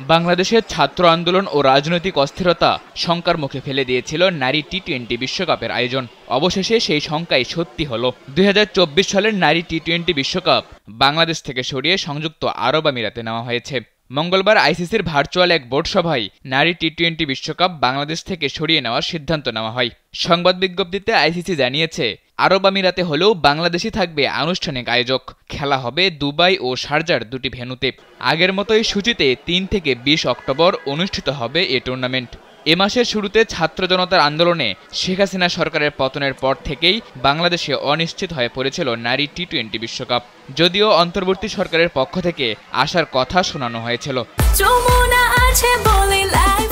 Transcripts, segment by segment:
বাংলাদেশের ছাত্র আন্দোলন ও রাজনৈতিক অস্থিরতা শঙ্কার মুখে ফেলে দিয়েছিল নারী টি-20 বিশ্বকাপের আয়োজন। অবশেষে সেই শঙ্কাই সত্যি হলো। 2024 সালের নারী টি-20 বিশ্বকাপ বাংলাদেশ থেকে সরিয়ে সংযুক্ত আরব আমিরাতে নেওয়া হয়েছে। মঙ্গলবার আইসিসির ভার্চুয়াল এক বোর্ড সভায় নারী টি-20 বিশ্বকাপ বাংলাদেশ থেকে সরিয়ে নেওয়ার সিদ্ধান্ত নেওয়া হয়। সংবাদ বিজ্ঞপ্তিতে আইসিসি জানিয়েছে, আরব আমিরাতে হলেও বাংলাদেশই থাকবে আনুষ্ঠানিক আয়োজক। খেলা হবে দুবাই ও শারজার দুটি ভেন্যুতে। আগের মতোই সূচিতে 3 থেকে 20 অক্টোবর অনুষ্ঠিত হবে এ টুর্নামেন্ট। এ মাসের শুরুতে ছাত্র জনতার আন্দোলনে শেখ হাসিনা সরকারের পতনের পর থেকেই বাংলাদেশে অনিশ্চিত হয়ে পড়েছিল নারী টি-20 বিশ্বকাপ। যদিও অন্তর্বর্তী সরকারের পক্ষ থেকে আসার কথা শোনানো হয়েছিল।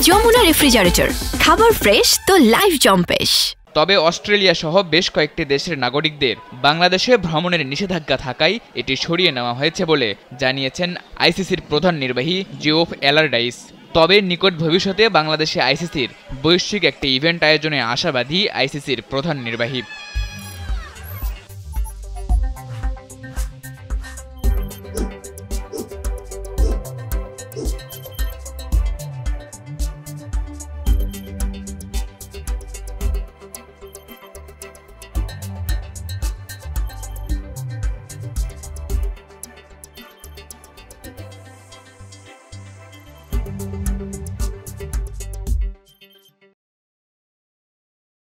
যমুনা রেফ্রিজারেটর, খাবার ফ্রেশ তো লাইফ জম্পেশ। তবে অস্ট্রেলিয়া সহ বেশ কয়েকটি দেশের নাগরিকদের বাংলাদেশে ভ্রমণের নিষেধাজ্ঞা থাকায় এটি সরিয়ে নেওয়া হয়েছে বলে জানিয়েছেন আইসিসির প্রধান নির্বাহী জিওফ এলারডাইস। তবে নিকট ভবিষ্যতে বাংলাদেশে আইসিসির বৈশ্বিক একটি ইভেন্ট আয়োজনে আশাবাদী আইসিসির প্রধান নির্বাহী।